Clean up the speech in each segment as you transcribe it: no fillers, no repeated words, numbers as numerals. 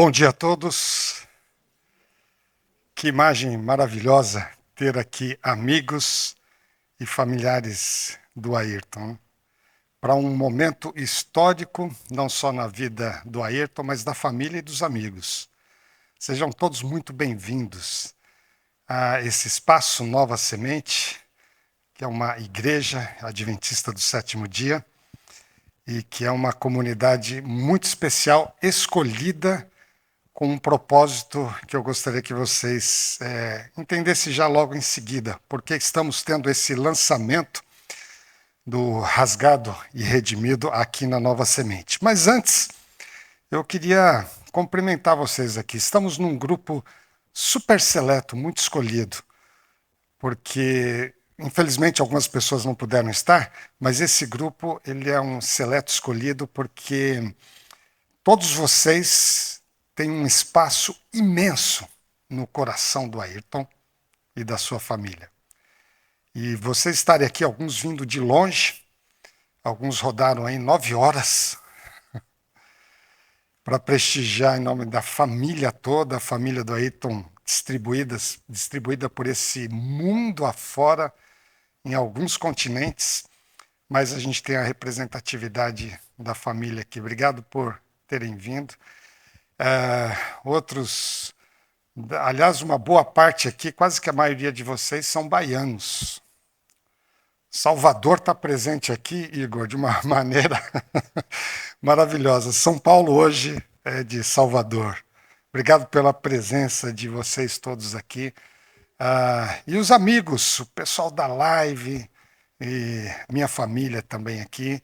Bom dia a todos. Que imagem maravilhosa ter aqui amigos e familiares do Ayrton. Para um momento histórico, não só na vida do Ayrton, mas da família e dos amigos. Sejam todos muito bem-vindos a esse espaço Nova Semente, que é uma igreja adventista do sétimo dia e que é uma comunidade muito especial, escolhida com um propósito que eu gostaria que vocês entendessem já logo em seguida, porque estamos tendo esse lançamento do Rasgado e Redimido aqui na Nova Semente. Mas antes, eu queria cumprimentar vocês aqui. Estamos num grupo super seleto, muito escolhido, porque infelizmente algumas pessoas não puderam estar, mas esse grupo ele é um seleto escolhido porque todos vocês têm um espaço imenso no coração do Ayrton e da sua família. E vocês estarem aqui, alguns vindo de longe, alguns rodaram aí 9 horas para prestigiar em nome da família toda, a família do Ayrton distribuída por esse mundo afora, em alguns continentes, mas a gente tem a representatividade da família aqui. Obrigado por terem vindo. Outros, aliás, uma boa parte aqui, quase que a maioria de vocês são baianos. Salvador está presente aqui, Igor, de uma maneira maravilhosa. São Paulo hoje é de Salvador. Obrigado pela presença de vocês todos aqui. E os amigos, o pessoal da live, e minha família também aqui.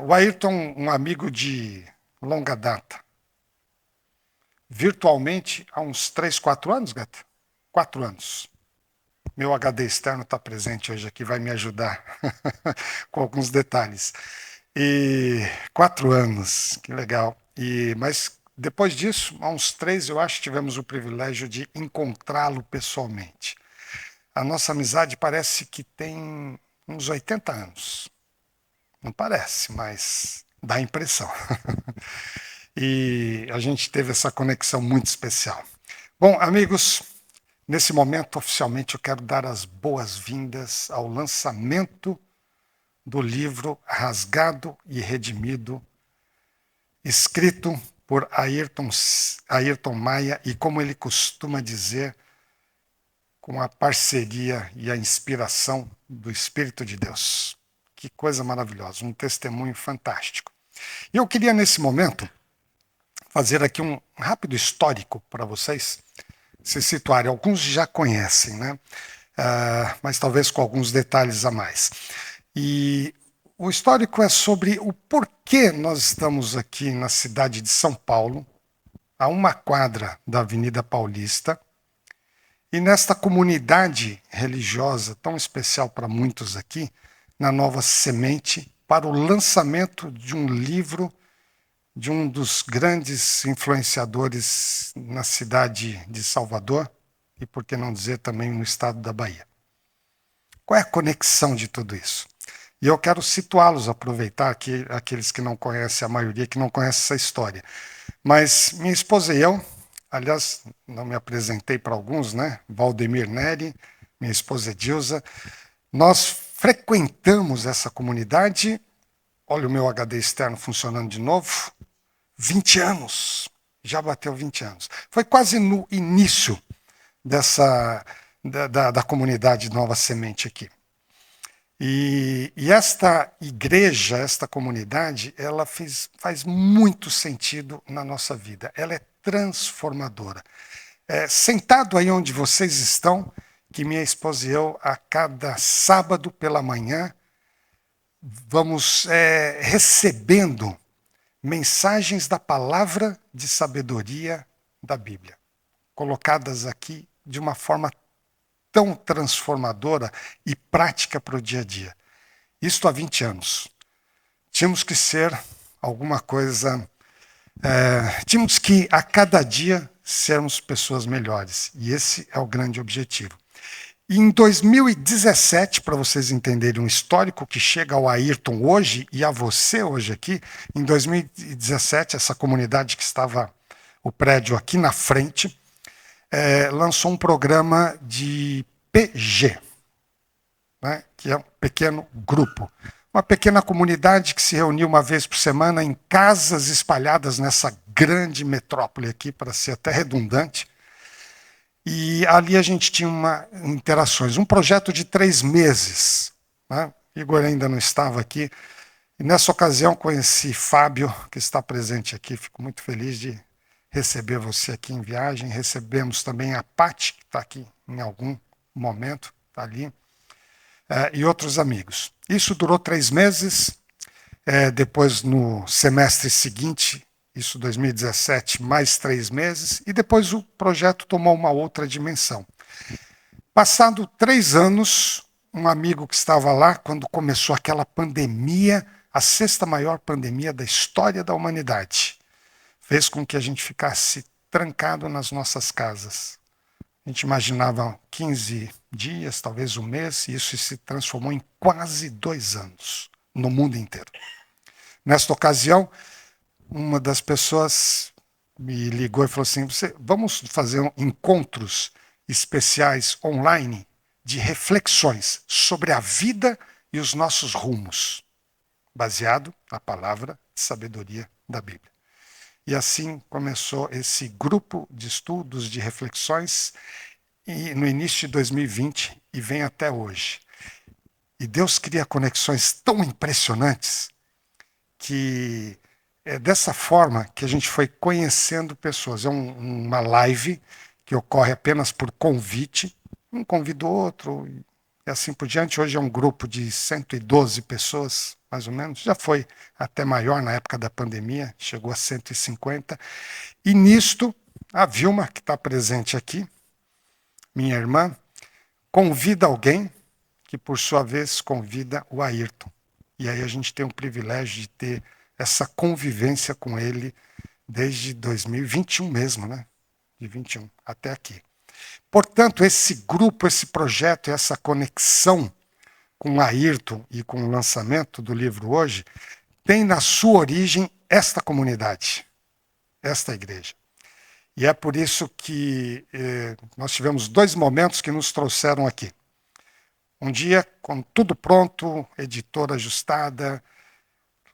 O Ayrton, um amigo de longa data. Virtualmente há uns 3, 4 anos, Gata? 4 anos. Meu HD externo está presente hoje aqui, vai me ajudar com alguns detalhes. E 4 anos, que legal. Mas depois disso, há uns 3, eu acho, tivemos o privilégio de encontrá-lo pessoalmente. A nossa amizade parece que tem uns 80 anos. Não parece, mas dá a impressão. E a gente teve essa conexão muito especial. Bom, amigos, nesse momento, oficialmente, eu quero dar as boas-vindas ao lançamento do livro Rasgado e Redimido, escrito por Ayrton Maia e, como ele costuma dizer, com a parceria e a inspiração do Espírito de Deus. Que coisa maravilhosa, um testemunho fantástico. E eu queria, nesse momento, fazer aqui um rápido histórico para vocês se situarem. Alguns já conhecem, né? Mas talvez com alguns detalhes a mais. E o histórico é sobre o porquê nós estamos aqui na cidade de São Paulo, a uma quadra da Avenida Paulista, e nesta comunidade religiosa tão especial para muitos aqui, na Nova Semente, para o lançamento de um livro de um dos grandes influenciadores na cidade de Salvador, e por que não dizer também no estado da Bahia. Qual é a conexão de tudo isso? E eu quero situá-los, aproveitar aqui, aqueles que não conhecem, a maioria que não conhece essa história. Mas minha esposa e eu, aliás, não me apresentei para alguns, né? Valdemir Neri, minha esposa Edilza, nós frequentamos essa comunidade, olha o meu HD externo funcionando de novo, 20 anos, já bateu 20 anos. Foi quase no início da comunidade Nova Semente aqui. E esta igreja, esta comunidade, ela faz muito sentido na nossa vida. Ela é transformadora. Sentado aí onde vocês estão, que minha esposa e eu, a cada sábado pela manhã, vamos recebendo mensagens da palavra de sabedoria da Bíblia, colocadas aqui de uma forma tão transformadora e prática para o dia a dia. Isto há 20 anos. Tínhamos que ser alguma coisa... tínhamos que, a cada dia, sermos pessoas melhores. E esse é o grande objetivo. E em 2017, para vocês entenderem um histórico que chega ao Ayrton hoje e a você hoje aqui, em 2017, essa comunidade que estava o prédio aqui na frente, lançou um programa de PG, né, que é um pequeno grupo. Uma pequena comunidade que se reunia uma vez por semana em casas espalhadas nessa grande metrópole aqui, para ser até redundante. E ali a gente tinha interações. Um projeto de 3 meses. Né? Igor ainda não estava aqui. E nessa ocasião conheci Fábio, que está presente aqui. Fico muito feliz de receber você aqui em viagem. Recebemos também a Paty, que está aqui em algum momento, está ali. E outros amigos. Isso durou 3 meses. Depois, no semestre seguinte, isso 2017, mais 3 meses. E depois o projeto tomou uma outra dimensão. Passado 3 anos, um amigo que estava lá, quando começou aquela pandemia, a 6ª maior pandemia da história da humanidade, fez com que a gente ficasse trancado nas nossas casas. A gente imaginava 15 dias, talvez um mês, e isso se transformou em quase 2 anos no mundo inteiro. Nesta ocasião, uma das pessoas me ligou e falou assim: vamos fazer encontros especiais online de reflexões sobre a vida e os nossos rumos, baseado na palavra de sabedoria da Bíblia. E assim começou esse grupo de estudos, de reflexões, no início de 2020 e vem até hoje. E Deus cria conexões tão impressionantes que é dessa forma que a gente foi conhecendo pessoas. É uma live que ocorre apenas por convite, um convida o outro, e assim por diante. Hoje é um grupo de 112 pessoas, mais ou menos. Já foi até maior na época da pandemia, chegou a 150. E nisto, a Vilma, que está presente aqui, minha irmã, convida alguém que, por sua vez, convida o Ayrton. E aí a gente tem o privilégio de ter essa convivência com ele desde 2021 mesmo, né? De 21 até aqui. Portanto, esse grupo, esse projeto, essa conexão com o Ayrton e com o lançamento do livro hoje, tem na sua origem esta comunidade, esta igreja. E é por isso que nós tivemos 2 momentos que nos trouxeram aqui. Um dia, com tudo pronto, editora ajustada,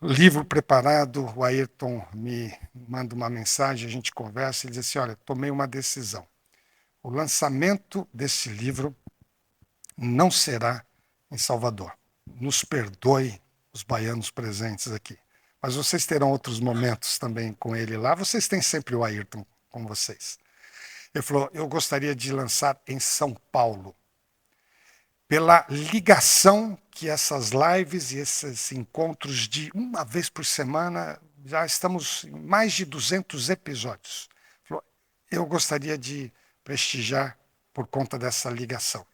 livro preparado, o Ayrton me manda uma mensagem, a gente conversa e diz assim: olha, tomei uma decisão. O lançamento desse livro não será em Salvador. Nos perdoe os baianos presentes aqui. Mas vocês terão outros momentos também com ele lá. Vocês têm sempre o Ayrton com vocês. Ele falou: eu gostaria de lançar em São Paulo. Pela ligação que essas lives e esses encontros de uma vez por semana, já estamos em mais de 200 episódios. Ele falou: eu gostaria de prestigiar por conta dessa ligação.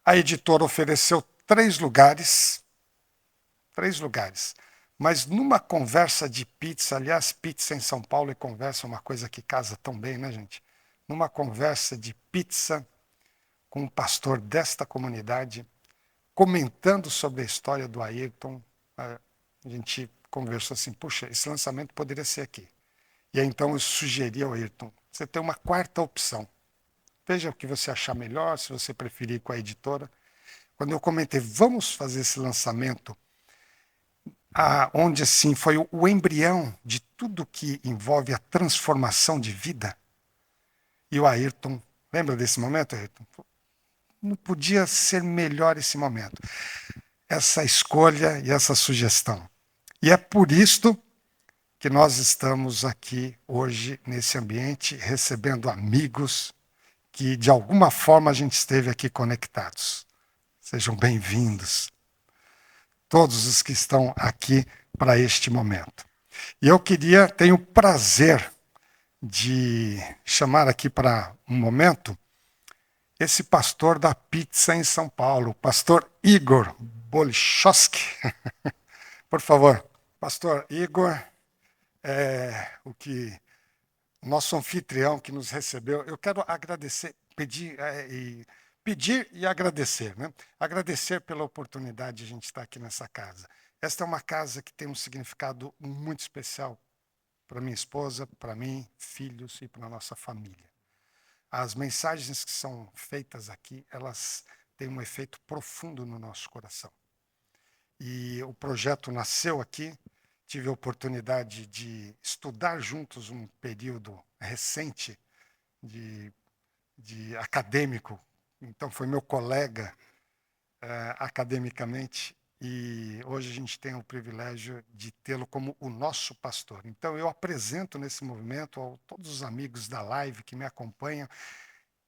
A editora ofereceu 3 lugares, mas numa conversa de pizza, aliás, pizza em São Paulo e conversa é uma coisa que casa tão bem, né, gente? Numa conversa de pizza com um pastor desta comunidade, comentando sobre a história do Ayrton, a gente conversou assim: puxa, esse lançamento poderia ser aqui. E aí então eu sugeri ao Ayrton: você tem uma 4ª opção. Veja o que você achar melhor, se você preferir com a editora. Quando eu comentei, vamos fazer esse lançamento, onde assim foi o embrião de tudo que envolve a transformação de vida. E o Ayrton, lembra desse momento, Ayrton? Não podia ser melhor esse momento, essa escolha e essa sugestão. E é por isto que nós estamos aqui hoje nesse ambiente, recebendo amigos que de alguma forma a gente esteve aqui conectados. Sejam bem-vindos, todos os que estão aqui para este momento. E eu tenho o prazer de chamar aqui para um momento esse pastor da pizza em São Paulo, o pastor Igor Bolchowski. Por favor, pastor Igor, nosso anfitrião que nos recebeu. Eu quero agradecer, pedir e agradecer, né? Agradecer pela oportunidade de a gente estar aqui nessa casa. Esta é uma casa que tem um significado muito especial para minha esposa, para mim, filhos e para a nossa família. As mensagens que são feitas aqui, elas têm um efeito profundo no nosso coração. E o projeto nasceu aqui, tive a oportunidade de estudar juntos um período recente de acadêmico, então foi meu colega academicamente, e hoje a gente tem o privilégio de tê-lo como o nosso pastor. Então eu apresento nesse movimento a todos os amigos da live que me acompanham,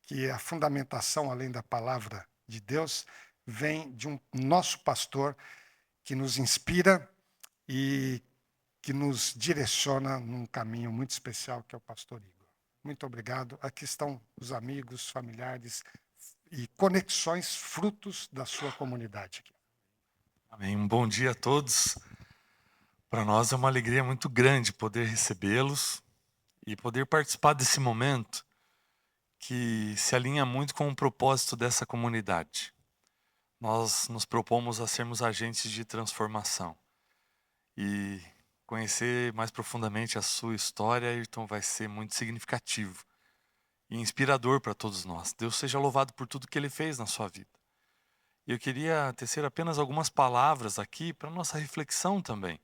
que a fundamentação, além da palavra de Deus, vem de um nosso pastor que nos inspira e que nos direciona num caminho muito especial, que é o pastor Igor. Muito obrigado. Aqui estão os amigos, familiares e conexões, frutos da sua comunidade. Amém. Um bom dia a todos. Para nós é uma alegria muito grande poder recebê-los e poder participar desse momento que se alinha muito com o propósito dessa comunidade. Nós nos propomos a sermos agentes de transformação. E conhecer mais profundamente a sua história, Ayrton, vai ser muito significativo e inspirador para todos nós. Deus seja louvado por tudo que Ele fez na sua vida. E eu queria tecer apenas algumas palavras aqui para nossa reflexão também.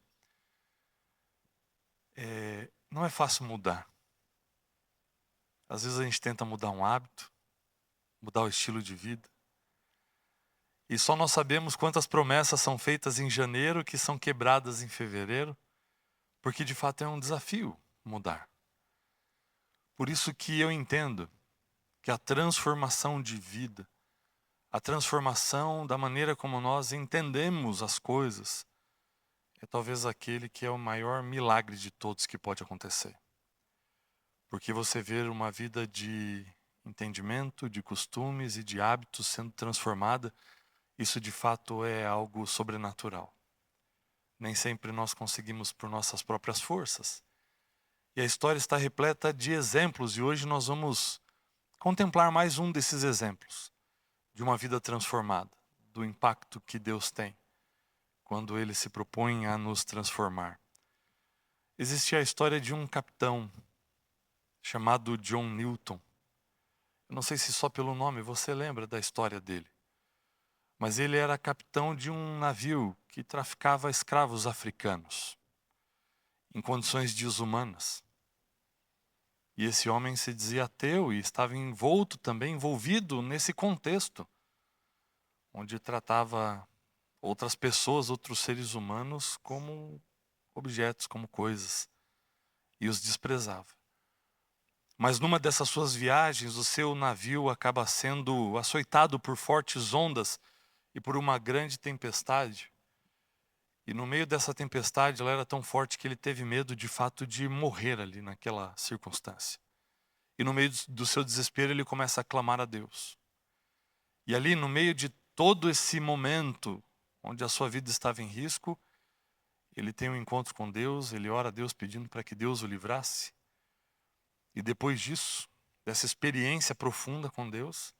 Não é fácil mudar. Às vezes a gente tenta mudar um hábito, mudar o estilo de vida. E só nós sabemos quantas promessas são feitas em janeiro que são quebradas em fevereiro, porque de fato é um desafio mudar. Por isso que eu entendo que a transformação de vida, a transformação da maneira como nós entendemos as coisas, é talvez aquele que é o maior milagre de todos que pode acontecer. Porque você vê uma vida de entendimento, de costumes e de hábitos sendo transformada, isso de fato é algo sobrenatural. Nem sempre nós conseguimos por nossas próprias forças. E a história está repleta de exemplos, e hoje nós vamos contemplar mais um desses exemplos de uma vida transformada, do impacto que Deus tem quando Ele se propõe a nos transformar. Existe a história de um capitão chamado John Newton. Eu não sei se só pelo nome você lembra da história dele. Mas ele era capitão de um navio que traficava escravos africanos, em condições desumanas. E esse homem se dizia ateu e estava envolvido nesse contexto, onde tratava outras pessoas, outros seres humanos, como objetos, como coisas, e os desprezava. Mas numa dessas suas viagens, o seu navio acaba sendo açoitado por fortes ondas e por uma grande tempestade. E no meio dessa tempestade, ela era tão forte que ele teve medo de fato de morrer ali naquela circunstância. E no meio do seu desespero, ele começa a clamar a Deus. E ali no meio de todo esse momento, onde a sua vida estava em risco, ele tem um encontro com Deus, ele ora a Deus pedindo para que Deus o livrasse. E depois disso, dessa experiência profunda com Deus,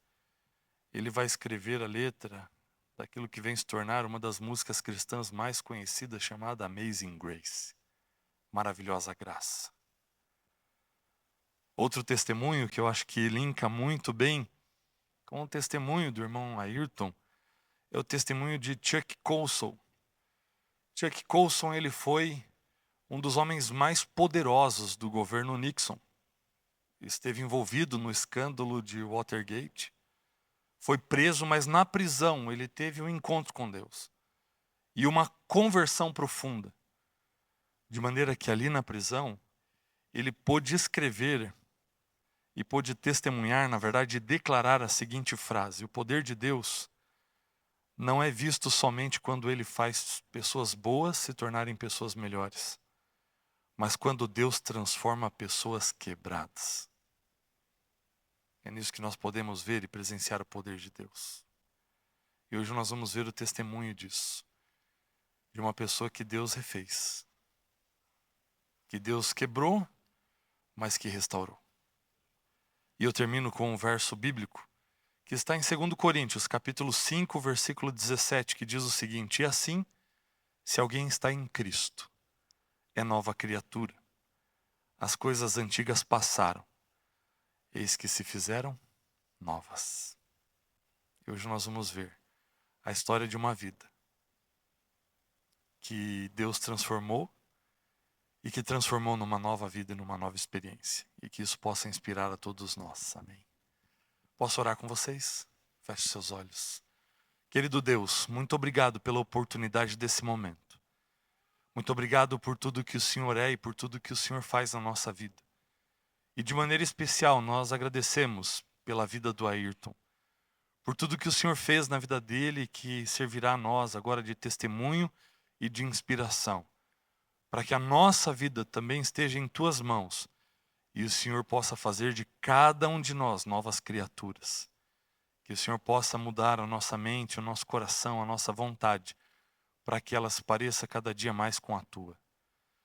ele vai escrever a letra daquilo que vem se tornar uma das músicas cristãs mais conhecidas, chamada Amazing Grace, Maravilhosa Graça. Outro testemunho que eu acho que linka muito bem com o testemunho do irmão Ayrton é o testemunho de Chuck Colson. Chuck Colson, ele foi um dos homens mais poderosos do governo Nixon. Esteve envolvido no escândalo de Watergate. Foi preso, mas na prisão ele teve um encontro com Deus. E uma conversão profunda. De maneira que ali na prisão, ele pôde escrever e pôde testemunhar, na verdade, declarar a seguinte frase: o poder de Deus não é visto somente quando Ele faz pessoas boas se tornarem pessoas melhores, mas quando Deus transforma pessoas quebradas. É nisso que nós podemos ver e presenciar o poder de Deus. E hoje nós vamos ver o testemunho disso, de uma pessoa que Deus refez, que Deus quebrou, mas que restaurou. E eu termino com um verso bíblico que está em 2 Coríntios, capítulo 5, versículo 17, que diz o seguinte: e assim, se alguém está em Cristo, é nova criatura. as coisas antigas passaram, eis que se fizeram novas. E hoje nós vamos ver a história de uma vida que Deus transformou e que transformou numa nova vida e numa nova experiência. E que isso possa inspirar a todos nós. Amém. Posso orar com vocês? Feche seus olhos. Querido Deus, muito obrigado pela oportunidade desse momento. Muito obrigado por tudo que o Senhor é e por tudo que o Senhor faz na nossa vida. E de maneira especial, nós agradecemos pela vida do Ayrton, por tudo que o Senhor fez na vida dele e que servirá a nós agora de testemunho e de inspiração, para que a nossa vida também esteja em tuas mãos e o Senhor possa fazer de cada um de nós novas criaturas. Que o Senhor possa mudar a nossa mente, o nosso coração, a nossa vontade, para que ela se pareça cada dia mais com a tua.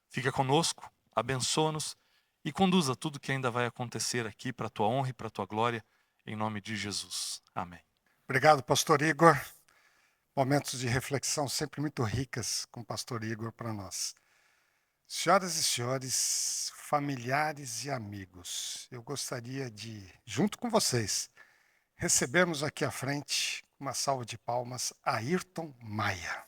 Fica conosco, abençoa-nos e conduza tudo que ainda vai acontecer aqui para a tua honra e para a tua glória, em nome de Jesus. Amém. Obrigado, pastor Igor. Momentos de reflexão sempre muito ricas com o pastor Igor para nós. Senhoras e senhores, familiares e amigos, eu gostaria de, junto com vocês, recebermos aqui à frente, uma salva de palmas, Ayrton Maia.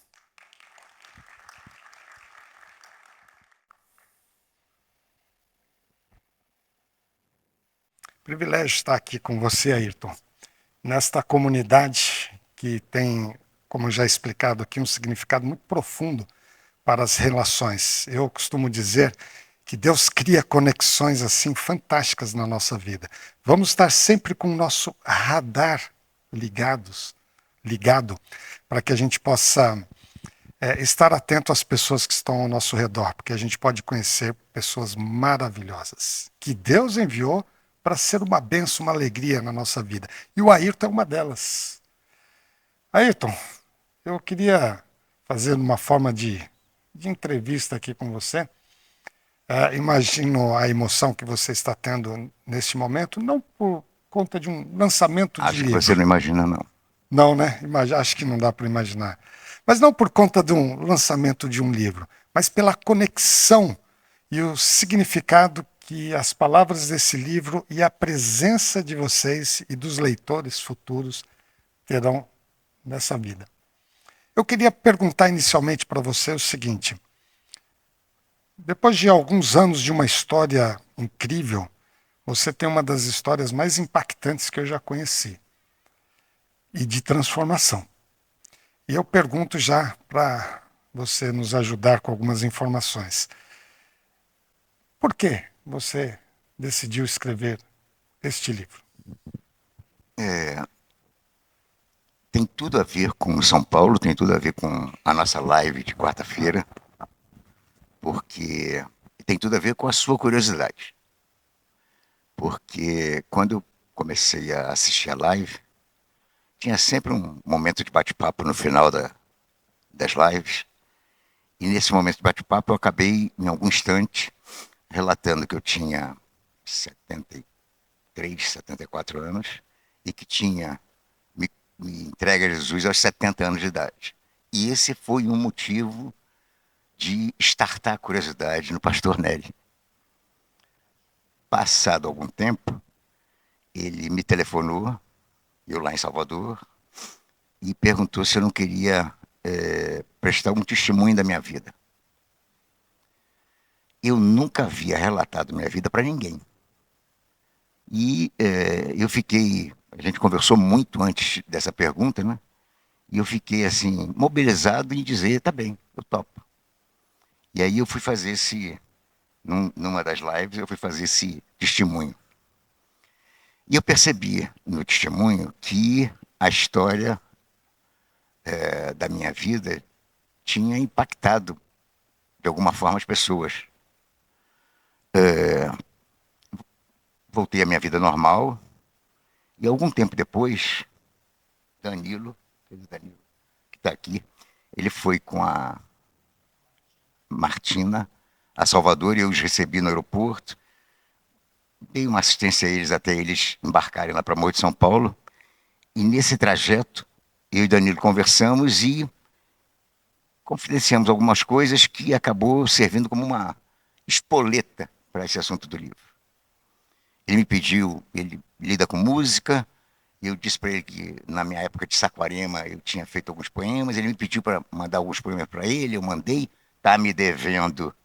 Privilégio estar aqui com você, Ayrton, nesta comunidade que tem, como já explicado aqui, um significado muito profundo para as relações. Eu costumo dizer que Deus cria conexões assim fantásticas na nossa vida. Vamos estar sempre com o nosso radar ligado, para que a gente possa estar atento às pessoas que estão ao nosso redor, porque a gente pode conhecer pessoas maravilhosas, que Deus enviou para ser uma bênção, uma alegria na nossa vida. E o Ayrton é uma delas. Ayrton, eu queria fazer uma forma de entrevista aqui com você. Imagino a emoção que você está tendo neste momento, não por conta de um lançamento de livro. Acho que você não imagina, não. Não, né? Acho que não dá para imaginar. Mas não por conta de um lançamento de um livro, mas pela conexão e o significado que as palavras desse livro e a presença de vocês e dos leitores futuros terão nessa vida. Eu queria perguntar inicialmente para você o seguinte: depois de alguns anos de uma história incrível, você tem uma das histórias mais impactantes que eu já conheci, e de transformação. E eu pergunto já para você nos ajudar com algumas informações. Por que você decidiu escrever este livro? Tem tudo a ver com São Paulo, tem tudo a ver com a nossa live de quarta-feira, porque tem tudo a ver com a sua curiosidade. Porque quando eu comecei a assistir a live, tinha sempre um momento de bate-papo no final das lives, e nesse momento de bate-papo eu acabei, em algum instante, relatando que eu tinha 73, 74 anos e que tinha me entregue a Jesus aos 70 anos de idade. E esse foi um motivo de startar a curiosidade no pastor Nery. Passado algum tempo, ele me telefonou, eu lá em Salvador, e perguntou se eu não queria prestar um testemunho da minha vida. Eu nunca havia relatado minha vida para ninguém. E a gente conversou muito antes dessa pergunta, né? E eu fiquei assim, mobilizado em dizer, tá bem, eu topo. E aí eu fui fazer numa das lives, eu fui fazer esse testemunho. E eu percebi no testemunho que a história da minha vida tinha impactado, de alguma forma, as pessoas. Voltei à minha vida normal, e algum tempo depois, Danilo, que está aqui, ele foi com a Martina a Salvador, e eu os recebi no aeroporto, dei uma assistência a eles até eles embarcarem lá para Morro de São Paulo, e nesse trajeto, eu e Danilo conversamos e confidenciamos algumas coisas que acabou servindo como uma espoleta para esse assunto do livro. Ele me pediu, ele lida com música, eu disse para ele que na minha época de Saquarema eu tinha feito alguns poemas, ele me pediu para mandar alguns poemas para ele, eu mandei, está me devendo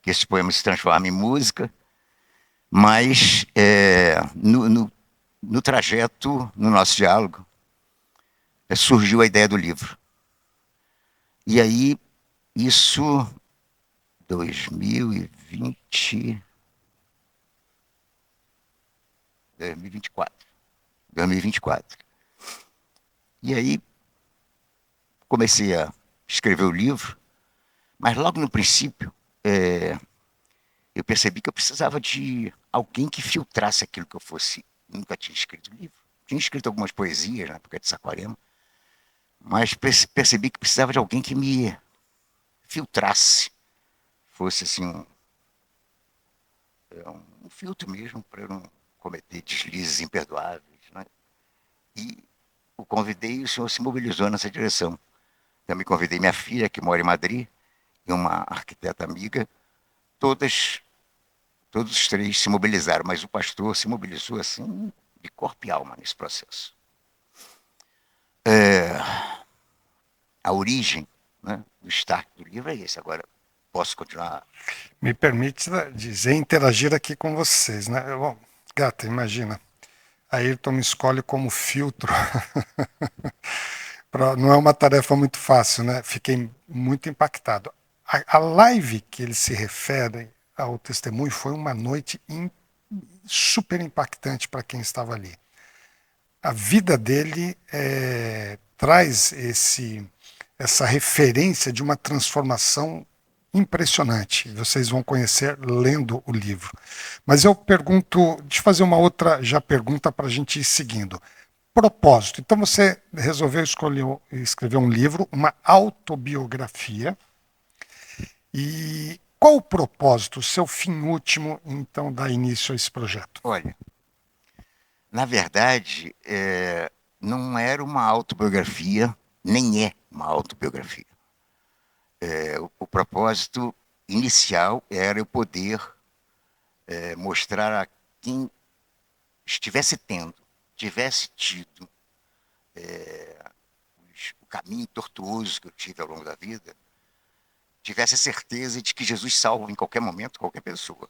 que esses poemas se transformem em música, mas no trajeto, no nosso diálogo, surgiu a ideia do livro. E aí, isso, 2024. E aí, comecei a escrever o livro, mas logo no princípio, eu percebi que eu precisava de alguém que filtrasse aquilo que eu fosse. Nunca tinha escrito livro. Tinha escrito algumas poesias na época de Saquarema, mas percebi que precisava de alguém que me filtrasse. Fosse assim um filtro mesmo, para eu não cometer deslizes imperdoáveis, né? E o convidei e o senhor se mobilizou nessa direção. Também convidei minha filha, que mora em Madrid, e uma arquiteta amiga. Todos os três se mobilizaram, mas o pastor se mobilizou assim, de corpo e alma nesse processo. A origem, né, do start do livro é esse. Agora, posso continuar? Me permite dizer, interagir aqui com vocês, né? Bom, gata, imagina, Ayrton me escolhe como filtro. Não é uma tarefa muito fácil, né? Fiquei muito impactado. A live que ele se refere ao testemunho foi uma noite super impactante para quem estava ali. A vida dele traz essa referência de uma transformação impressionante. Vocês vão conhecer lendo o livro. Mas eu pergunto, deixa eu fazer uma outra pergunta para a gente ir seguindo. Propósito. Então você resolveu escrever um livro, uma autobiografia. E qual o propósito, o seu fim último, então, dar início a esse projeto? Olha, na verdade, não era uma autobiografia, nem é uma autobiografia. O propósito inicial era eu poder mostrar a quem tivesse tido o caminho tortuoso que eu tive ao longo da vida, tivesse a certeza de que Jesus salva em qualquer momento qualquer pessoa.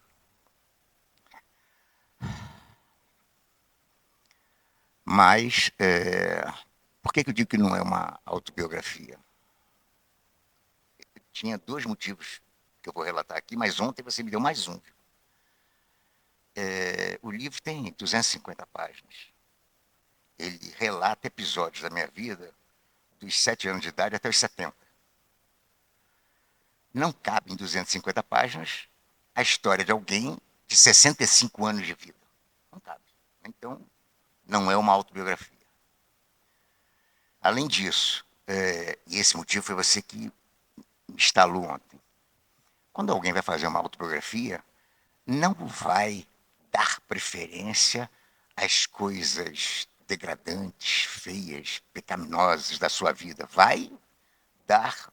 Mas, por que eu digo que não é uma autobiografia? Eu tinha 2 motivos que eu vou relatar aqui, mas ontem você me deu mais um. O livro tem 250 páginas. Ele relata episódios da minha vida dos 7 anos de idade até os 70. Não cabe em 250 páginas a história de alguém de 65 anos de vida. Não cabe. Então, não é uma autobiografia. Além disso, e esse motivo foi você que me instalou ontem, quando alguém vai fazer uma autobiografia, não vai dar preferência às coisas degradantes, feias, pecaminosas da sua vida. Vai dar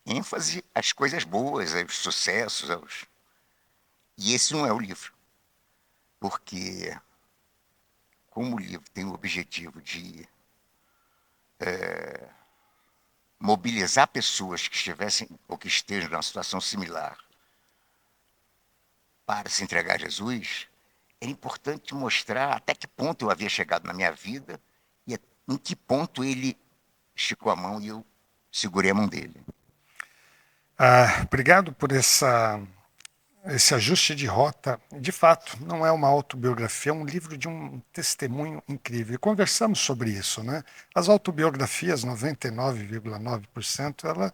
ênfase às coisas boas, aos sucessos. E esse não é o livro. Porque, como o livro tem o objetivo de mobilizar pessoas que estivessem ou que estejam numa situação similar para se entregar a Jesus, é importante mostrar até que ponto eu havia chegado na minha vida e em que ponto ele esticou a mão e eu segurei a mão dele. Obrigado por esse ajuste de rota. De fato, não é uma autobiografia, é um livro de um testemunho incrível. E conversamos sobre isso, né? As autobiografias, 99,9%, ela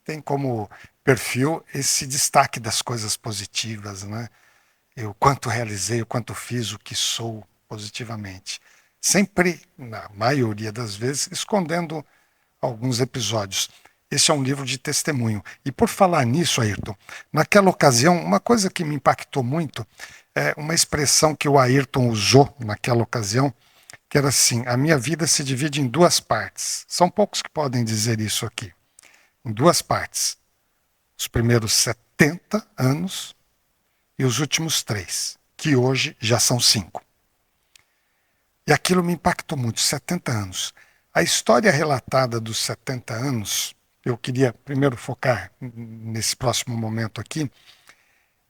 tem como perfil esse destaque das coisas positivas, né? O quanto realizei, o quanto fiz, o que sou positivamente. Sempre, na maioria das vezes, escondendo alguns episódios. Esse é um livro de testemunho. E por falar nisso, Ayrton, naquela ocasião, uma coisa que me impactou muito é uma expressão que o Ayrton usou naquela ocasião, que era assim: a minha vida se divide em 2 partes. São poucos que podem dizer isso aqui. Em 2 partes. os primeiros 70 anos e os últimos 3, que hoje já são 5. E aquilo me impactou muito, 70 anos. A história relatada dos 70 anos, eu queria primeiro focar nesse próximo momento aqui,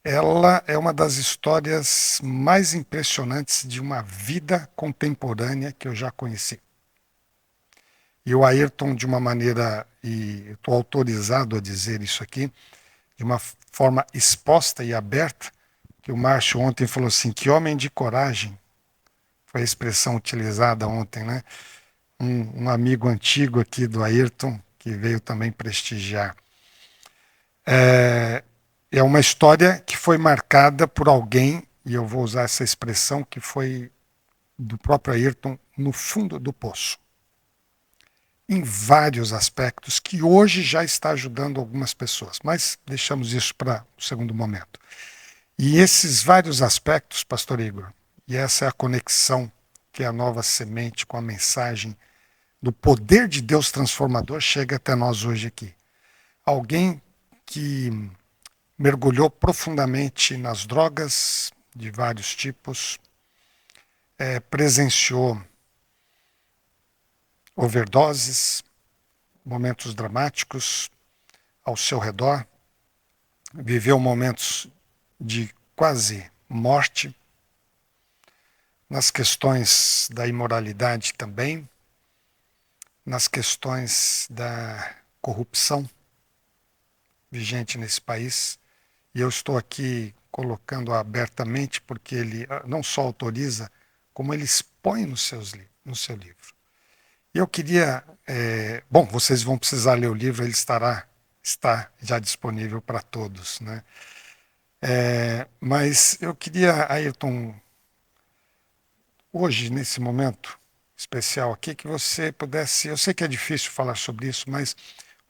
ela é uma das histórias mais impressionantes de uma vida contemporânea que eu já conheci. E o Ayrton, de uma maneira, e estou autorizado a dizer isso aqui, de uma forma exposta e aberta, que o Márcio ontem falou assim, que homem de coragem, foi a expressão utilizada ontem, né? Um amigo antigo aqui do Ayrton, que veio também prestigiar. É uma história que foi marcada por alguém, e eu vou usar essa expressão, que foi do próprio Ayrton, no fundo do poço. Em vários aspectos, que hoje já está ajudando algumas pessoas, mas deixamos isso para o segundo momento. E esses vários aspectos, Pastor Igor, e essa é a conexão que é a nova semente com a mensagem do poder de Deus transformador chega até nós hoje aqui. Alguém que mergulhou profundamente nas drogas de vários tipos, presenciou overdoses, momentos dramáticos ao seu redor, viveu momentos de quase morte, nas questões da imoralidade também, nas questões da corrupção vigente nesse país. E eu estou aqui colocando abertamente porque ele não só autoriza, como ele expõe no seu livro. E eu queria... bom, vocês vão precisar ler o livro, ele está já disponível para todos, né? Mas eu queria, Ayrton, hoje, nesse momento especial aqui, que você pudesse, eu sei que é difícil falar sobre isso, mas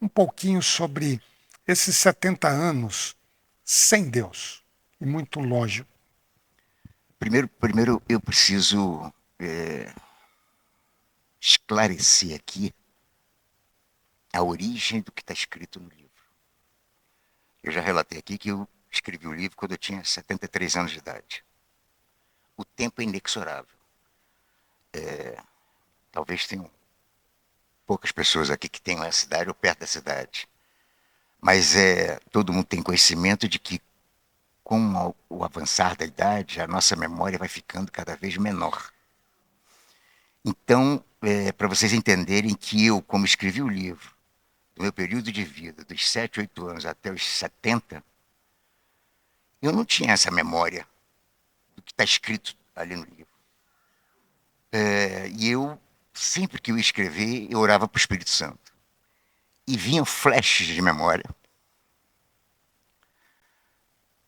um pouquinho sobre esses 70 anos sem Deus, e muito longe. Primeiro eu preciso esclarecer aqui a origem do que está escrito no livro. Eu já relatei aqui que eu escrevi o livro quando eu tinha 73 anos de idade. O tempo é inexorável. Talvez tenham poucas pessoas aqui que tenham essa idade ou perto da cidade. Mas todo mundo tem conhecimento de que com o avançar da idade, a nossa memória vai ficando cada vez menor. Então, para vocês entenderem que eu, como escrevi o livro, do meu período de vida, dos 7, 8 anos até os 70, eu não tinha essa memória do que está escrito ali no livro. E eu, sempre que eu ia escrever, eu orava para o Espírito Santo. E vinham flashes de memória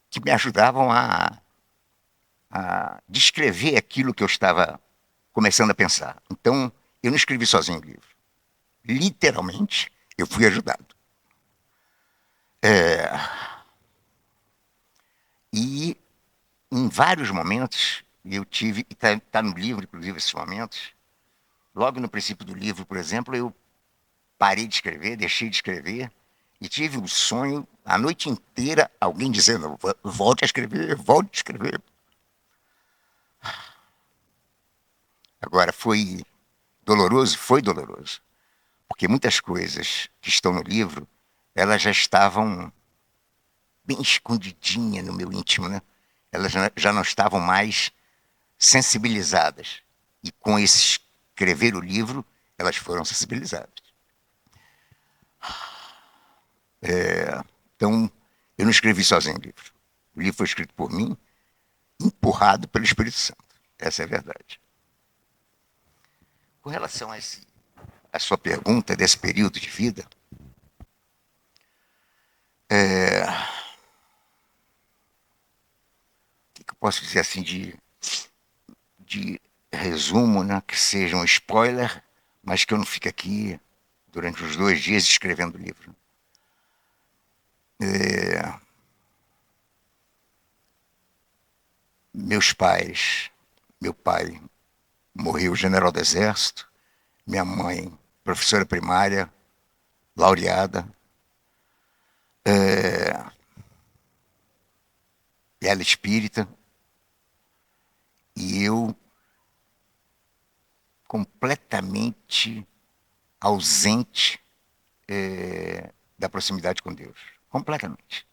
que me ajudavam a descrever aquilo que eu estava começando a pensar. Então, eu não escrevi sozinho o livro. Literalmente, eu fui ajudado. E em vários momentos, eu tive, e está no livro, inclusive, esses momentos, logo no princípio do livro, por exemplo, eu parei de escrever, deixei de escrever, e tive um sonho, a noite inteira, alguém dizendo, volte a escrever, volte a escrever. Agora, foi doloroso? Foi doloroso. Porque muitas coisas que estão no livro, elas já estavam bem escondidinhas no meu íntimo, né? Elas já não estavam mais sensibilizadas. E com esse escrever o livro, elas foram sensibilizadas. Então, eu não escrevi sozinho o livro. O livro foi escrito por mim, empurrado pelo Espírito Santo. Essa é a verdade. Com relação a sua pergunta desse período de vida, o que eu posso dizer assim de resumo, né, que seja um spoiler, mas que eu não fique aqui durante os 2 dias escrevendo o livro. Meu pai morreu general do Exército, minha mãe professora primária, laureada. ela espírita, e eu completamente ausente da proximidade com Deus. Completamente.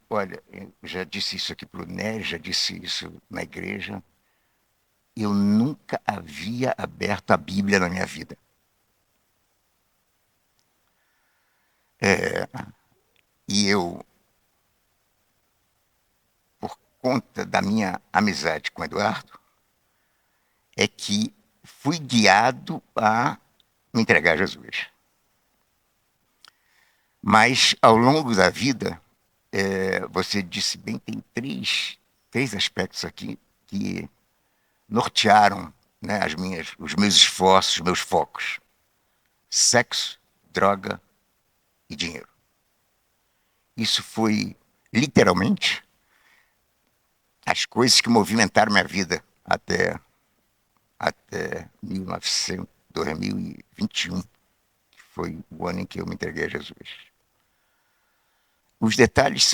Olha, eu já disse isso aqui para o Nery, já disse isso na igreja. Eu nunca havia aberto a Bíblia na minha vida. E eu, por conta da minha amizade com o Eduardo, é que fui guiado a me entregar a Jesus. Mas, ao longo da vida, você disse bem, tem três aspectos aqui que nortearam, né, os meus esforços, os meus focos. Sexo, droga e dinheiro. Isso foi, literalmente, as coisas que movimentaram minha vida até 2021, que foi o ano em que eu me entreguei a Jesus. Os detalhes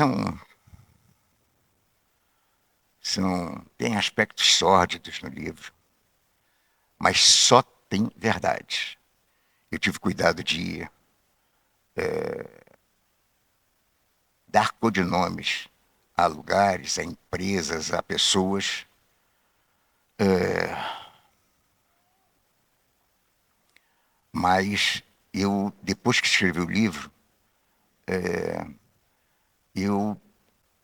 tem aspectos sórdidos no livro, mas só tem verdade. Eu tive cuidado de dar codinomes a lugares, a empresas, a pessoas. Mas eu, depois que escrevi o livro, eu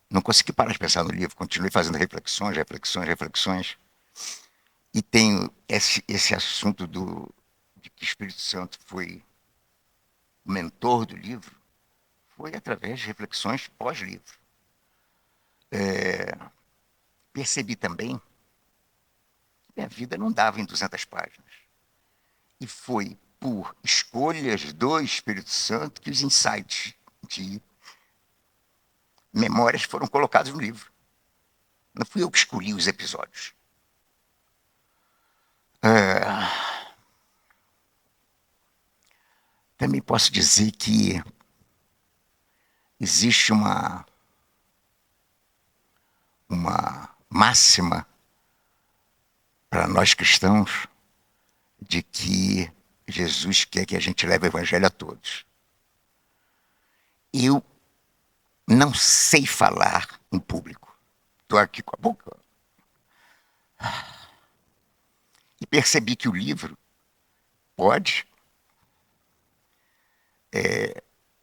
não consegui parar de pensar no livro, continuei fazendo reflexões. E tenho esse assunto de que o Espírito Santo foi o mentor do livro, foi através de reflexões pós-livro. Percebi também que minha vida não dava em 200 páginas. E foi por escolhas do Espírito Santo que os insights de memórias foram colocados no livro. Não fui eu que escolhi os episódios. Também posso dizer que existe uma máxima para nós cristãos de que Jesus quer que a gente leve o evangelho a todos. Eu não sei falar em público. Estou aqui com a boca. E percebi que o livro pode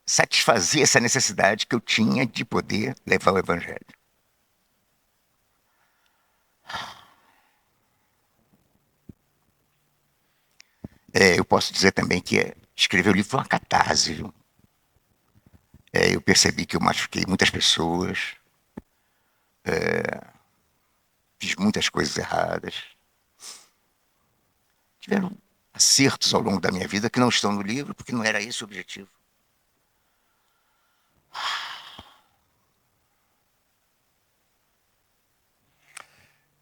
satisfazer essa necessidade que eu tinha de poder levar o evangelho. Eu posso dizer também que escrever o livro foi uma catarse, viu? Eu percebi que eu machuquei muitas pessoas, fiz muitas coisas erradas. Tiveram acertos ao longo da minha vida que não estão no livro, porque não era esse o objetivo.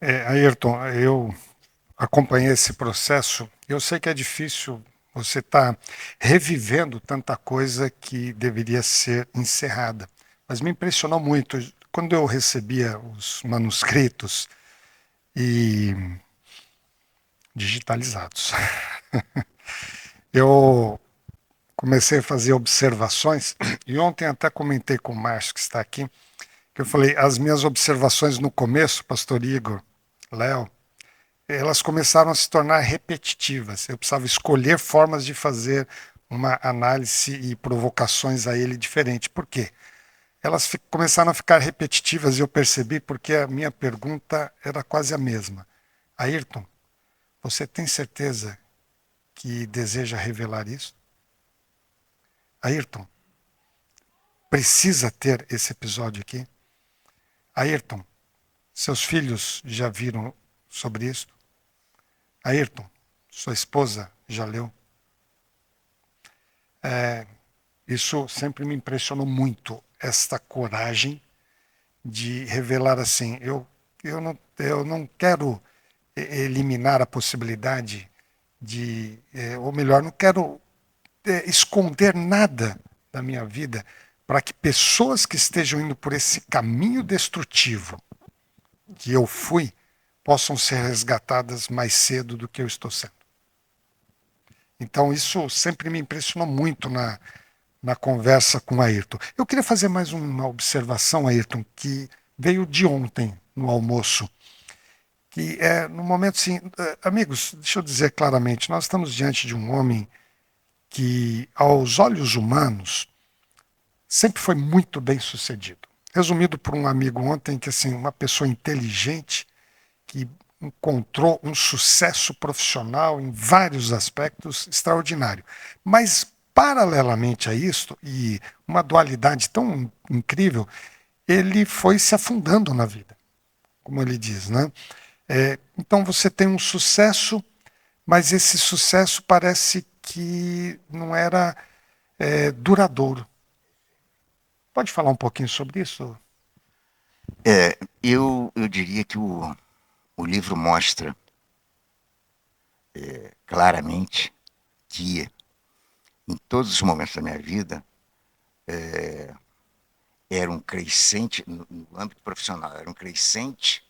Ayrton, eu acompanhei esse processo. Eu sei que é difícil você estar revivendo tanta coisa que deveria ser encerrada, mas me impressionou muito quando eu recebia os manuscritos e digitalizados. Eu comecei a fazer observações e ontem até comentei com o Márcio, que está aqui, que eu falei, as minhas observações no começo, Pastor Igor, Léo, elas começaram a se tornar repetitivas. Eu precisava escolher formas de fazer uma análise e provocações a ele diferente. Por quê? Elas começaram a ficar repetitivas e eu percebi porque a minha pergunta era quase a mesma. Ayrton, você tem certeza que deseja revelar isso? Ayrton, precisa ter esse episódio aqui? Ayrton, seus filhos já viram sobre isso? Ayrton, sua esposa já leu? Isso sempre me impressionou muito, esta coragem de revelar assim. Eu não quero eliminar a possibilidade de, ou melhor, não quero esconder nada da minha vida para que pessoas que estejam indo por esse caminho destrutivo que eu fui possam ser resgatadas mais cedo do que eu estou sendo. Então isso sempre me impressionou muito na conversa com Ayrton. Eu queria fazer mais uma observação, Ayrton, que veio de ontem no almoço, que é no momento assim, amigos, deixa eu dizer claramente, nós estamos diante de um homem que, aos olhos humanos, sempre foi muito bem sucedido. Resumido por um amigo ontem, que assim, uma pessoa inteligente, que encontrou um sucesso profissional em vários aspectos extraordinário. Mas, paralelamente a isto, e uma dualidade tão incrível, ele foi se afundando na vida, como ele diz, né? Então você tem um sucesso, mas esse sucesso parece que não era duradouro. Pode falar um pouquinho sobre isso? Eu diria que o livro mostra claramente que em todos os momentos da minha vida era um crescente, no âmbito profissional, era um crescente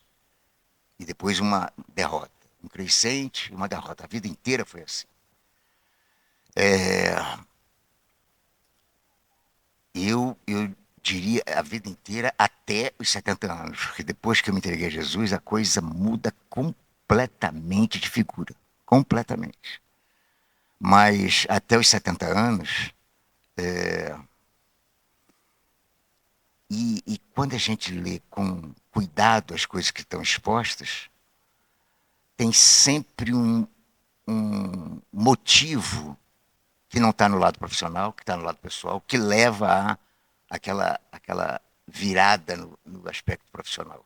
e depois uma derrota. Um crescente e uma derrota. A vida inteira foi assim. Eu diria a vida inteira até os 70 anos, porque depois que eu me entreguei a Jesus, a coisa muda completamente de figura. Completamente. Mas até os 70 anos, e quando a gente lê com cuidado as coisas que estão expostas, tem sempre um motivo que não está no lado profissional, que está no lado pessoal, que leva a aquela virada no aspecto profissional.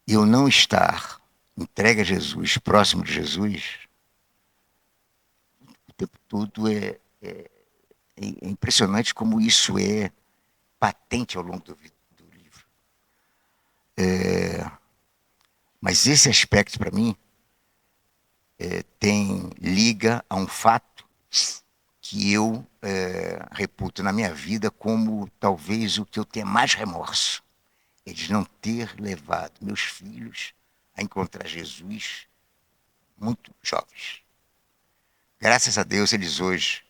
Eu não estar entregue a Jesus, próximo de Jesus, o tempo todo é impressionante como isso é patente ao longo do livro. Mas esse aspecto, para mim, liga a um fato que eu reputo na minha vida como talvez o que eu tenha mais remorso. É de não ter levado meus filhos a encontrar Jesus muito jovens. Graças a Deus, eles hoje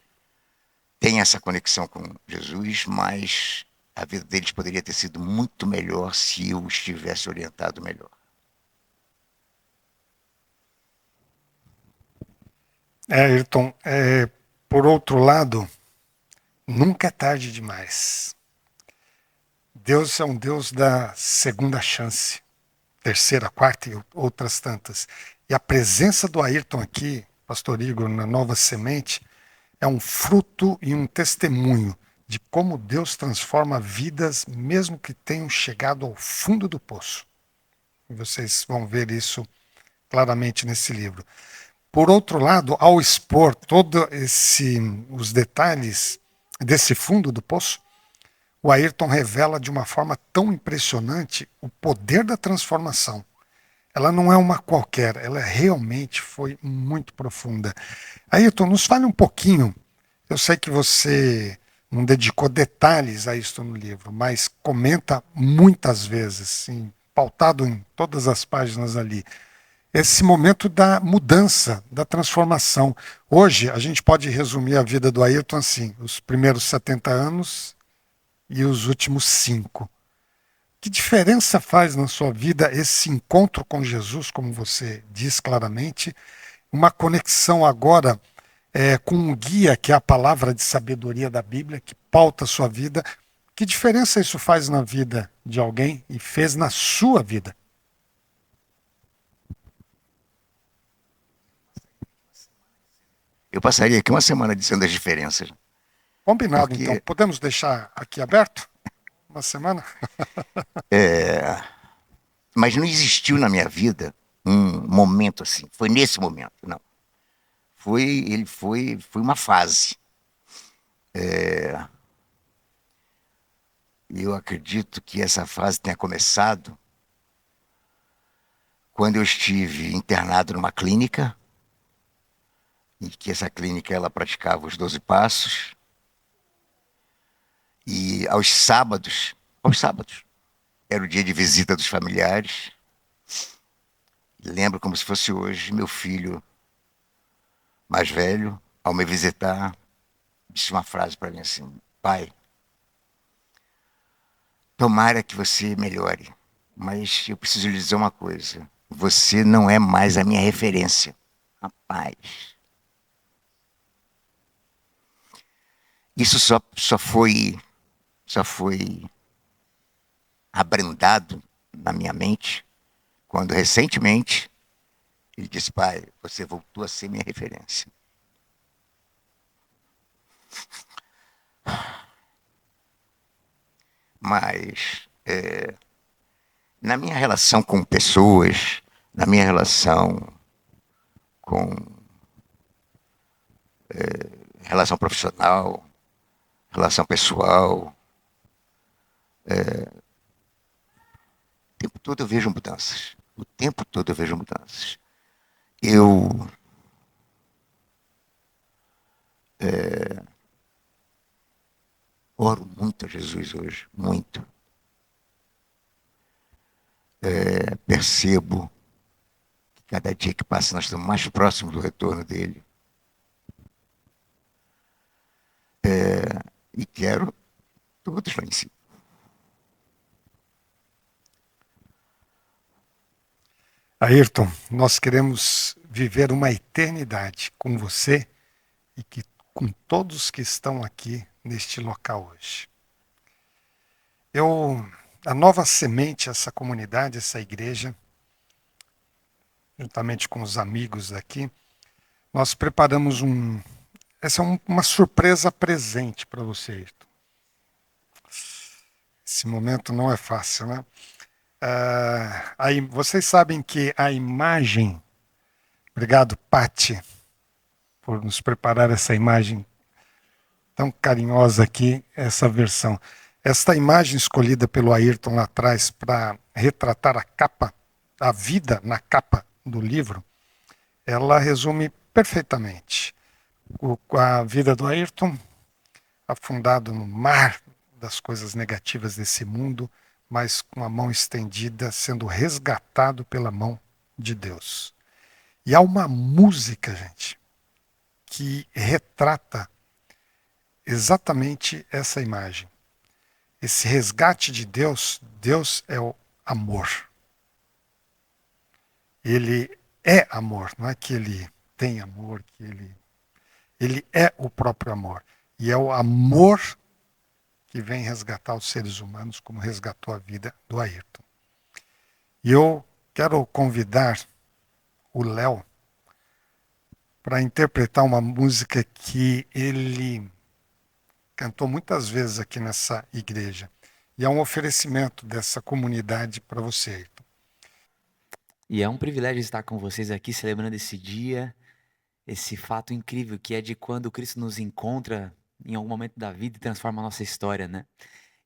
têm essa conexão com Jesus, mas a vida deles poderia ter sido muito melhor se eu os tivesse orientado melhor. Ayrton, por outro lado, nunca é tarde demais. Deus é um Deus da segunda chance, terceira, quarta e outras tantas. E a presença do Ayrton aqui, Pastor Igor, na Nova Semente, é um fruto e um testemunho de como Deus transforma vidas, mesmo que tenham chegado ao fundo do poço. E vocês vão ver isso claramente nesse livro. Por outro lado, ao expor todos os detalhes desse fundo do poço, o Ayrton revela de uma forma tão impressionante o poder da transformação. Ela não é uma qualquer, ela realmente foi muito profunda. Ayrton, nos fale um pouquinho. Eu sei que você não dedicou detalhes a isso no livro, mas comenta muitas vezes, sim, pautado em todas as páginas ali, esse momento da mudança, da transformação. Hoje, a gente pode resumir a vida do Ayrton assim: os primeiros 70 anos e os últimos 5. Que diferença faz na sua vida esse encontro com Jesus, como você diz claramente, uma conexão agora com um guia, que é a palavra de sabedoria da Bíblia, que pauta a sua vida? Que diferença isso faz na vida de alguém e fez na sua vida? Eu passaria aqui uma semana dizendo as diferenças. Combinado, Porque então. Podemos deixar aqui aberto? Uma semana? mas não existiu na minha vida um momento assim. Foi nesse momento, não. Foi uma fase. E eu acredito que essa fase tenha começado quando eu estive internado numa clínica, e que essa clínica ela praticava os 12 passos, e aos sábados, era o dia de visita dos familiares. Lembro como se fosse hoje, meu filho mais velho, ao me visitar, disse uma frase para mim assim: pai, tomara que você melhore, mas eu preciso lhe dizer uma coisa, você não é mais a minha referência. Rapaz, isso só foi abrandado na minha mente quando recentemente ele disse: pai, você voltou a ser minha referência. Mas na minha relação com pessoas, na minha relação com relação profissional, relação pessoal, o tempo todo eu vejo mudanças. O tempo todo eu vejo mudanças. Eu oro muito a Jesus hoje, muito. Percebo que cada dia que passa nós estamos mais próximos do retorno dele. E quero todos lá em cima. Ayrton, nós queremos viver uma eternidade com você e com todos que estão aqui neste local hoje. A Nova Semente, essa comunidade, essa igreja, juntamente com os amigos daqui, nós preparamos essa é uma surpresa presente para você, Ayrton. Esse momento não é fácil, né? Aí vocês sabem que a imagem, obrigado, Pati, por nos preparar essa imagem tão carinhosa aqui, essa versão. Esta imagem escolhida pelo Ayrton lá atrás para retratar a capa, a vida na capa do livro, ela resume perfeitamente a vida do Ayrton, afundado no mar das coisas negativas desse mundo, mas com a mão estendida, sendo resgatado pela mão de Deus. E há uma música, gente, que retrata exatamente essa imagem. Esse resgate de Deus, Deus é o amor. Ele é amor, não é que ele tem amor, que ele é o próprio amor. E é o amor que vem resgatar os seres humanos, como resgatou a vida do Ayrton. E eu quero convidar o Léo para interpretar uma música que ele cantou muitas vezes aqui nessa igreja. E é um oferecimento dessa comunidade para você, Ayrton. E é um privilégio estar com vocês aqui celebrando esse dia, esse fato incrível que é de quando Cristo nos encontra em algum momento da vida e transforma a nossa história, né?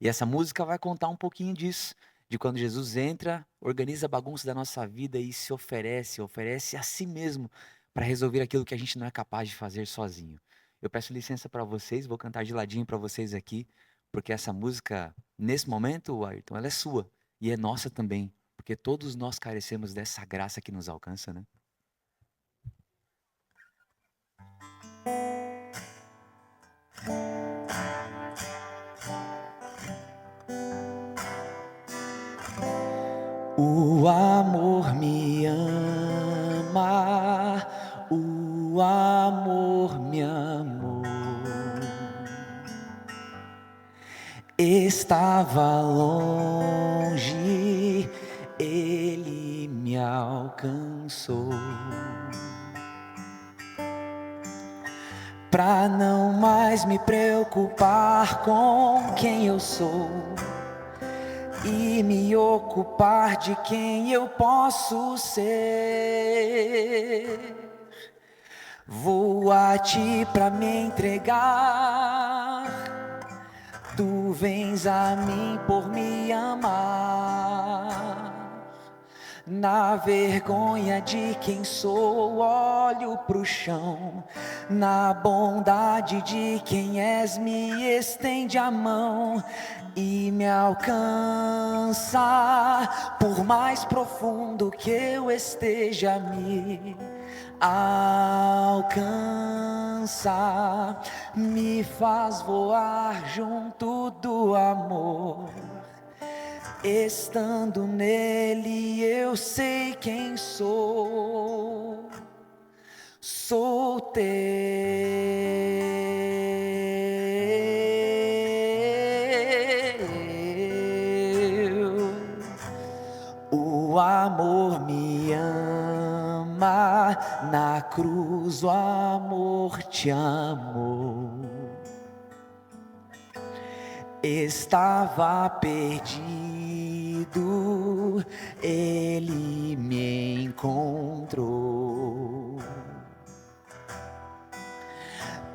E essa música vai contar um pouquinho disso, de quando Jesus entra, organiza a bagunça da nossa vida e se oferece a si mesmo para resolver aquilo que a gente não é capaz de fazer sozinho. Eu peço licença para vocês, vou cantar de ladinho para vocês aqui, porque essa música, nesse momento, Ayrton, ela é sua e é nossa também, porque todos nós carecemos dessa graça que nos alcança, né? O amor me ama, o amor me amou. Estava longe, ele me alcançou. Pra não mais me preocupar com quem eu sou e me ocupar de quem eu posso ser. Vou a ti pra me entregar, tu vens a mim por me amar. Na vergonha de quem sou, olho pro chão. Na bondade de quem és, me estende a mão e me alcança. Por mais profundo que eu esteja, me alcança. Me faz voar junto do amor. Estando nele eu sei quem sou. Sou teu. O amor me ama. Na cruz o amor te amou. Estava perdido, ele me encontrou.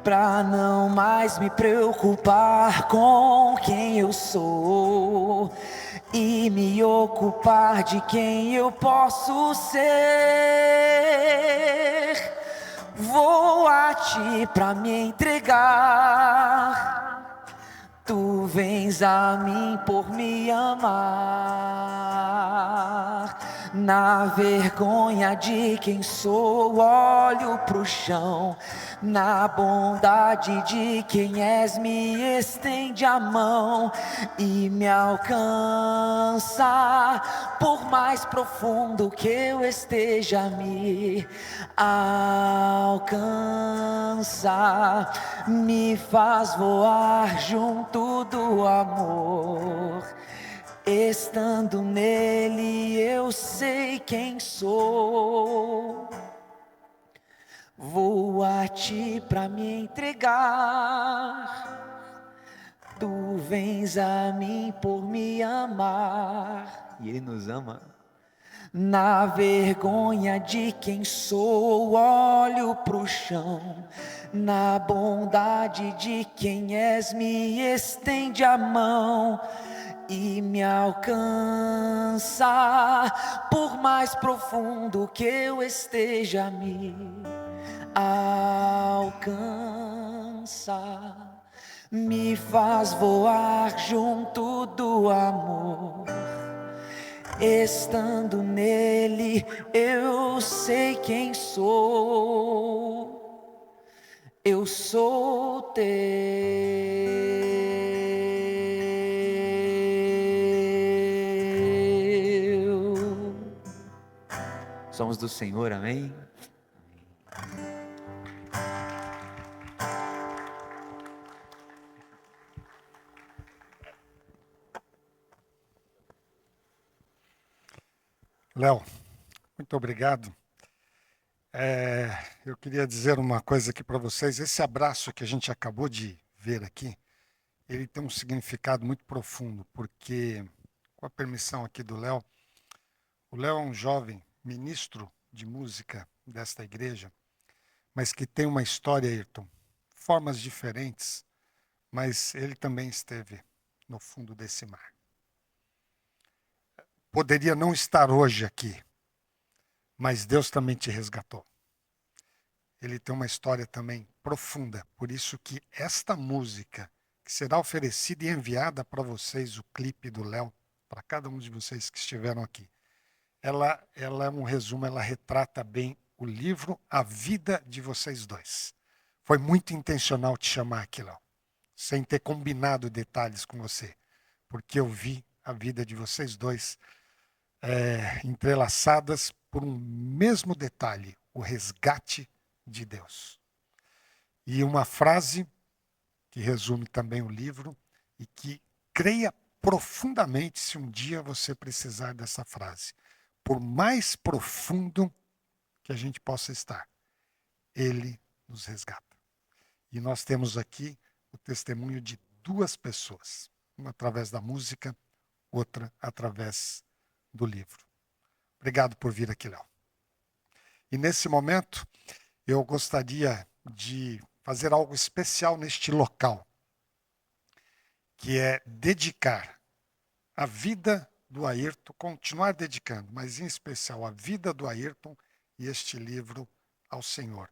Pra não mais me preocupar com quem eu sou e me ocupar de quem eu posso ser, vou a ti pra me entregar. Tu vens a mim por me amar. Na vergonha de quem sou, olho pro chão. Na bondade de quem és, me estende a mão e me alcança. Por mais profundo que eu esteja, me alcança. Me faz voar junto do amor. Estando nele eu sei quem sou. Vou a ti pra me entregar. Tu vens a mim por me amar. E ele nos ama. Na vergonha de quem sou, olho pro chão. Na bondade de quem és, me estende a mão e me alcança. Por mais profundo que eu esteja, me alcança. Me faz voar junto do amor. Estando nele eu sei quem sou. Eu sou teu. Somos do Senhor, amém? Léo, muito obrigado. Eu queria dizer uma coisa aqui para vocês. Esse abraço que a gente acabou de ver aqui, ele tem um significado muito profundo, porque, com a permissão aqui do Léo, o Léo é um jovem ministro de música desta igreja, mas que tem uma história, Ayrton, formas diferentes, mas ele também esteve no fundo desse mar. Poderia não estar hoje aqui, mas Deus também te resgatou. Ele tem uma história também profunda, por isso que esta música, que será oferecida e enviada para vocês, o clipe do Léo, para cada um de vocês que estiveram aqui, ela é um resumo, ela retrata bem o livro, a vida de vocês dois. Foi muito intencional te chamar aqui, Léo, sem ter combinado detalhes com você, porque eu vi a vida de vocês dois entrelaçadas por um mesmo detalhe, o resgate de Deus. E uma frase que resume também o livro e que creia profundamente se um dia você precisar dessa frase. Por mais profundo que a gente possa estar, Ele nos resgata. E nós temos aqui o testemunho de duas pessoas, uma através da música, outra através do livro. Obrigado por vir aqui, Léo. E nesse momento, eu gostaria de fazer algo especial neste local, que é dedicar a vida do Ayrton, continuar dedicando, mas em especial a vida do Ayrton e este livro ao Senhor.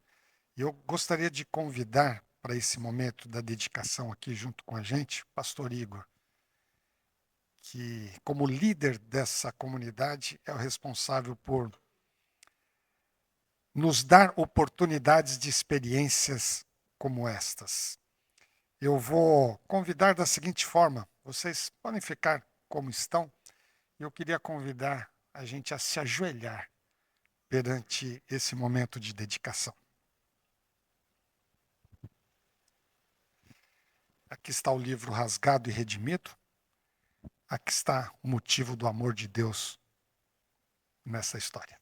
E eu gostaria de convidar para esse momento da dedicação aqui junto com a gente, pastor Igor, que como líder dessa comunidade é o responsável por nos dar oportunidades de experiências como estas. Eu vou convidar da seguinte forma, vocês podem ficar como estão, eu queria convidar a gente a se ajoelhar perante esse momento de dedicação. Aqui está o livro Rasgado e Redimido, aqui está o motivo do amor de Deus nessa história.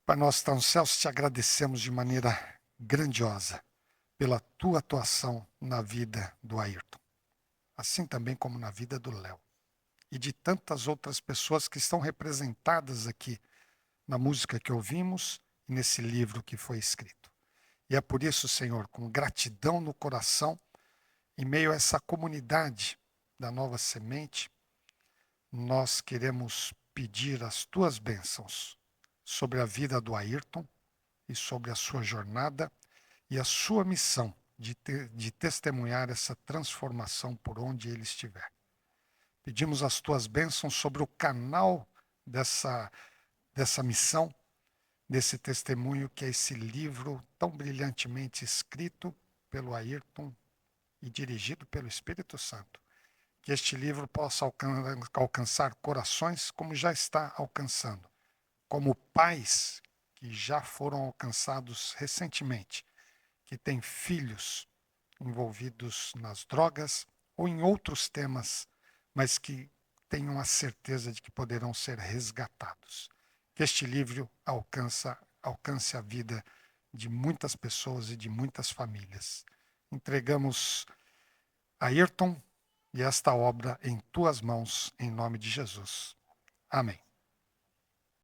Pai nosso que está nos céus, te agradecemos de maneira grandiosa pela tua atuação na vida do Ayrton, assim também como na vida do Léo e de tantas outras pessoas que estão representadas aqui na música que ouvimos e nesse livro que foi escrito. E é por isso, Senhor, com gratidão no coração, em meio a essa comunidade da Nova Semente, nós queremos pedir as tuas bênçãos sobre a vida do Ayrton e sobre a sua jornada e a sua missão de testemunhar essa transformação por onde ele estiver. Pedimos as tuas bênçãos sobre o canal dessa missão, desse testemunho que é esse livro tão brilhantemente escrito pelo Ayrton e dirigido pelo Espírito Santo. Que este livro possa alcançar corações como já está alcançando, como pais que já foram alcançados recentemente, que têm filhos envolvidos nas drogas ou em outros temas, mas que tenham a certeza de que poderão ser resgatados. Que este livro alcance a vida de muitas pessoas e de muitas famílias. Entregamos a Ayrton e esta obra em tuas mãos, em nome de Jesus. Amém.